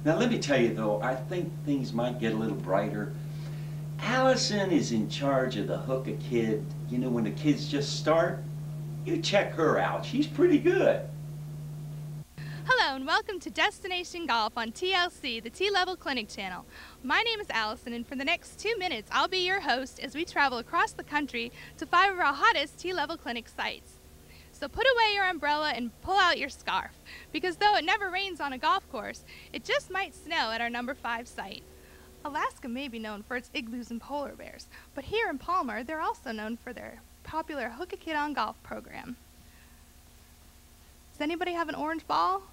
Now let me tell you though, I think things might get a little brighter. Allison is in charge of the Hook a Kid. You know, when the kids just start, you check her out. She's pretty good. Hello and welcome to Destination Golf on TLC, the T-Level Clinic channel. My name is Allison, and for the next 2 minutes I'll be your host as we travel across the country to 5 of our hottest T-Level Clinic sites. So put away your umbrella and pull out your scarf, because though it never rains on a golf course, it just might snow at our number 5 site. Alaska may be known for its igloos and polar bears, but here in Palmer they're also known for their popular Hook a Kid on Golf program. Does anybody have an orange ball?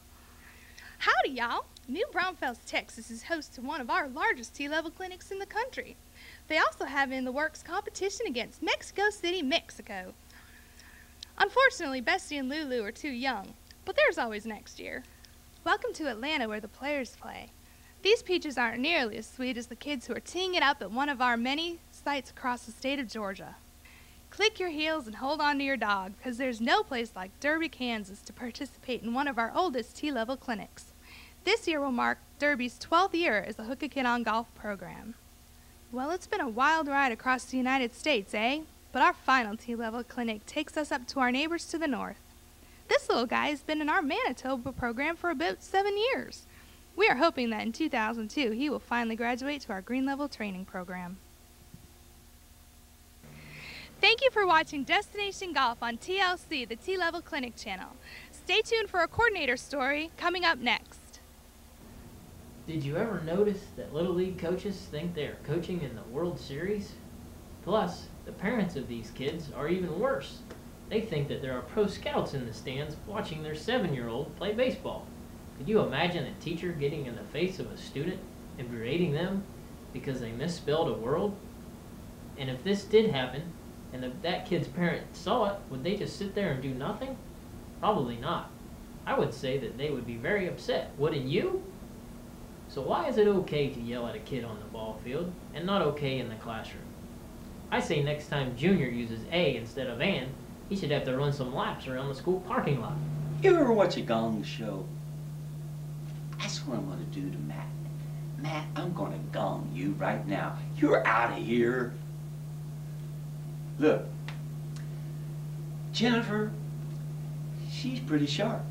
Howdy, y'all! New Braunfels, Texas is host to one of our largest T-Level clinics in the country. They also have in the works competition against Mexico City, Mexico. Unfortunately, Bessie and Lulu are too young, but there's always next year. Welcome to Atlanta, where the players play. These peaches aren't nearly as sweet as the kids who are teeing it up at one of our many sites across the state of Georgia. Click your heels and hold on to your dog, because there's no place like Derby, Kansas to participate in one of our oldest T-Level clinics. This year will mark Derby's 12th year as a Hook a Kid on Golf program. Well, it's been a wild ride across the United States, eh? But our final T-Level clinic takes us up to our neighbors to the north. This little guy has been in our Manitoba program for about 7 years. We are hoping that in 2002 he will finally graduate to our green level training program. Thank you for watching Destination Golf on TLC, the T-Level Clinic channel. Stay tuned for a coordinator story coming up next. Did you ever notice that Little League coaches think they are coaching in the World Series? Plus, the parents of these kids are even worse. They think that there are pro scouts in the stands watching their 7-year-old play baseball. Could you imagine a teacher getting in the face of a student and berating them because they misspelled a word? And if this did happen, and that kid's parents saw it, would they just sit there and do nothing? Probably not. I would say that they would be very upset, wouldn't you? So why is it okay to yell at a kid on the ball field and not okay in the classroom? I say next time Junior uses a instead of an, he should have to run some laps around the school parking lot. You ever watch a gong show? That's what I'm going to do to Matt. Matt, I'm going to gong you right now. You're out of here. Look, Jennifer, she's pretty sharp.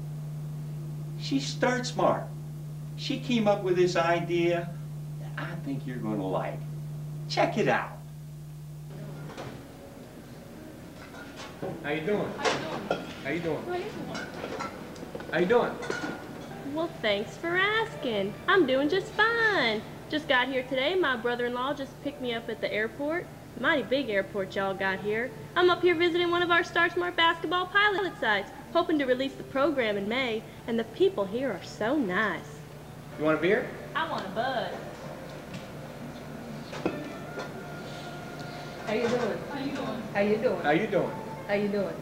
She's start smart. She came up with this idea that I think you're going to like. Check it out. How you doing? How you doing? How you doing? Well, thanks for asking. I'm doing just fine. Just got here today. My brother-in-law just picked me up at the airport. Mighty big airport y'all got here. I'm up here visiting one of our Star Smart basketball pilot sites, hoping to release the program in May, and the people here are so nice. You want a beer? I want a bud. How you doing? How you doing? How you doing? How you doing? How you doing?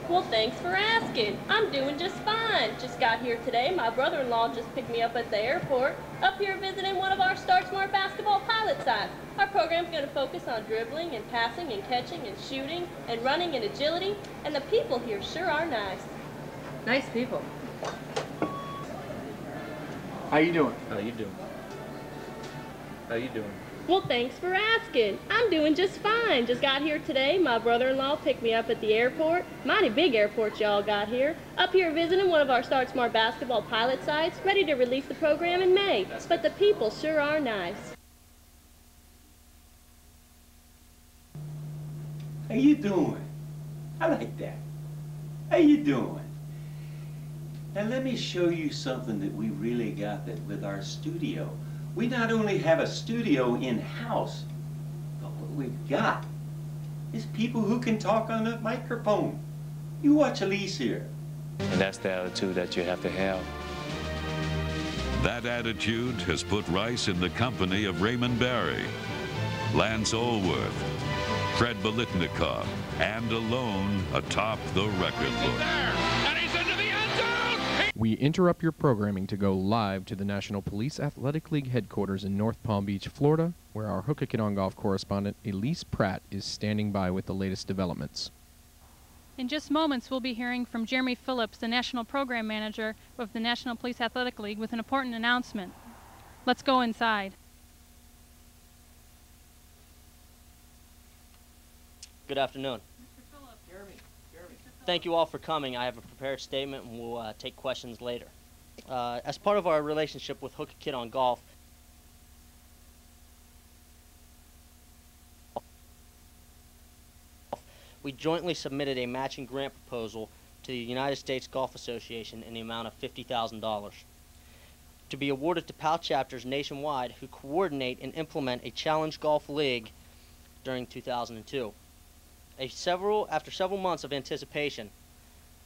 Well, thanks for asking. I'm doing just fine. Just got here today. My brother-in-law just picked me up at the airport. Up here visiting one of our Start Smart basketball pilot sites. Our program's going to focus on dribbling and passing and catching and shooting and running and agility. And the people here sure are nice. Nice people. How you doing? How you doing? How you doing? Well, thanks for asking. I'm doing just fine. Just got here today. My brother-in-law picked me up at the airport. Mighty big airport y'all got here. Up here visiting one of our Start Smart basketball pilot sites, ready to release the program in May. But the people sure are nice. How you doing? I like that. How you doing? Now let me show you something that we really got that with our studio. We not only have a studio in-house, but what we've got is people who can talk on a microphone. You watch Elise here. And that's the attitude that you have to have. That attitude has put Rice in the company of Raymond Barry, Lance Allworth, Fred Bolitnikoff, and alone atop the record book. We interrupt your programming to go live to the National Police Athletic League headquarters in North Palm Beach, Florida, where our Hook a Kid on Golf correspondent Elise Pratt is standing by with the latest developments. In just moments, we'll be hearing from Jeremy Phillips, the National Program Manager of the National Police Athletic League, with an important announcement. Let's go inside. Good afternoon. Thank you all for coming. I have a prepared statement and we'll take questions later. As part of our relationship with Hook a Kid on Golf, we jointly submitted a matching grant proposal to the United States Golf Association in the amount of $50,000 to be awarded to PAL chapters nationwide who coordinate and implement a challenge golf league during 2002. After several months of anticipation,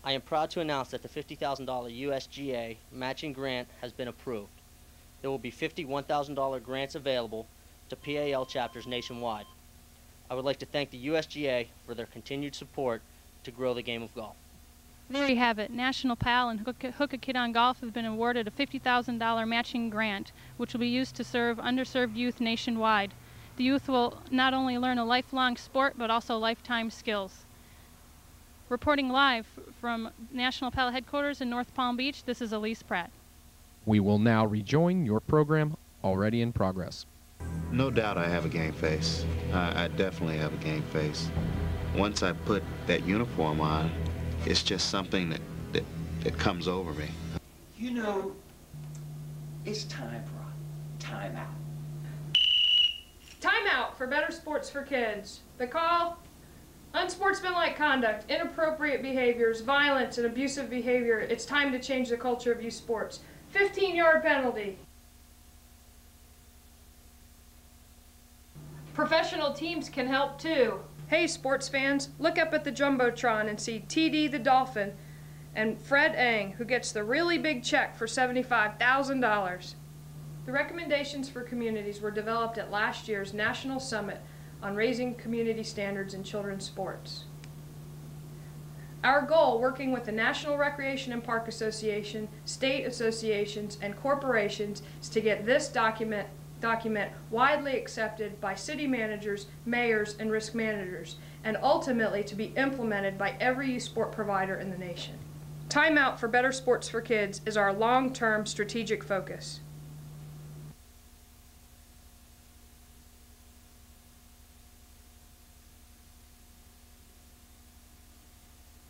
I am proud to announce that the $50,000 USGA matching grant has been approved. There will be 50 $1,000 grants available to PAL chapters nationwide. I would like to thank the USGA for their continued support to grow the game of golf. There you have it. National PAL and Hook a Kid on Golf have been awarded a $50,000 matching grant, which will be used to serve underserved youth nationwide. The youth will not only learn a lifelong sport, but also lifetime skills. Reporting live from National PAL headquarters in North Palm Beach, this is Elise Pratt. We will now rejoin your program already in progress. No doubt I have a game face. I definitely have a game face. Once I put that uniform on, it's just something that comes over me. You know, it's time for a timeout. Timeout for Better Sports for Kids. The call: unsportsmanlike conduct, inappropriate behaviors, violence, and abusive behavior. It's time to change the culture of youth sports. 15-yard penalty. Professional teams can help too. Hey sports fans, look up at the Jumbotron and see TD the Dolphin and Fred Ang, who gets the really big check for $75,000. The recommendations for communities were developed at last year's National Summit on Raising Community Standards in Children's Sports. Our goal, working with the National Recreation and Park Association, state associations, and corporations, is to get this document widely accepted by city managers, mayors, and risk managers, and ultimately to be implemented by every youth sport provider in the nation. Timeout for Better Sports for Kids is our long-term strategic focus.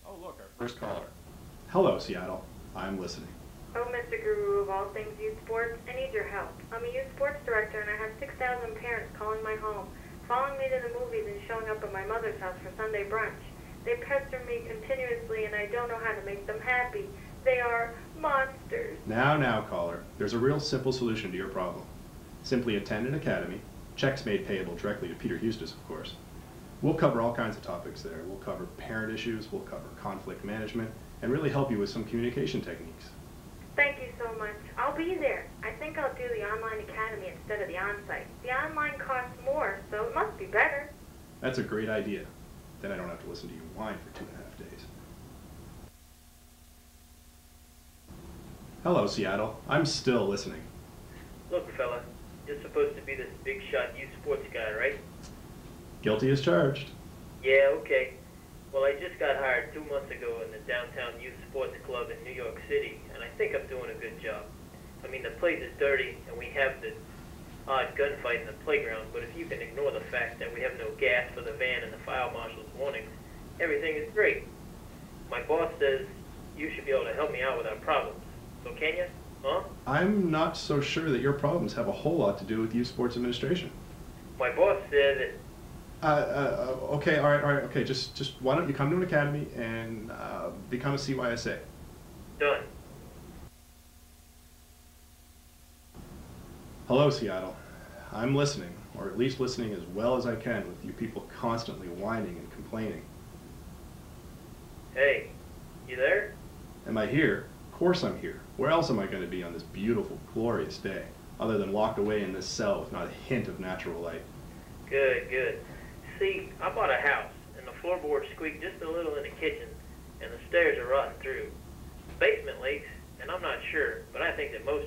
Oh, look, our first caller. Hello, Seattle. I'm listening. Oh, Mr. Guru of all things youth sports, I need your help. I'm a youth sports director and I have 6,000 parents calling my home, following me to the movies and showing up at my mother's house for Sunday brunch. They pester me continuously and I don't know how to make them happy. They are monsters. Now, caller. There's a real simple solution to your problem. Simply attend an academy, checks made payable directly to Peter Hustis, of course. We'll cover all kinds of topics there. We'll cover parent issues, we'll cover conflict management, and really help you with some communication techniques. Thank you so much. I'll be there. I think I'll do the online academy instead of the on-site. The online costs more, so it must be better. That's a great idea. Then I don't have to listen to you whine for 2.5 days. Hello, Seattle. I'm still listening. Look, fella, you're supposed to be this big shot youth sports guy, right? Guilty as charged. Yeah, okay. Well, I just got hired 2 months ago in the Downtown Youth Sports Club in New York City, and I think I'm doing a good job. I mean, the place is dirty, and we have the odd gunfight in the playground, but if you can ignore the fact that we have no gas for the van and the fire marshal's warnings, everything is great. My boss says you should be able to help me out with our problems. So can you? Huh? I'm not so sure that your problems have a whole lot to do with youth sports administration. My boss said that... Okay, all right, okay, just why don't you come to an academy and become a CYSA? Done. Hello, Seattle. I'm listening, or at least listening as well as I can with you people constantly whining and complaining. Hey, you there? Am I here? Of course I'm here. Where else am I going to be on this beautiful, glorious day, other than locked away in this cell with not a hint of natural light? Good, good. See, I bought a house, and the floorboards squeak just a little in the kitchen, and the stairs are rotten through. The basement leaks, and I'm not sure, but I think that most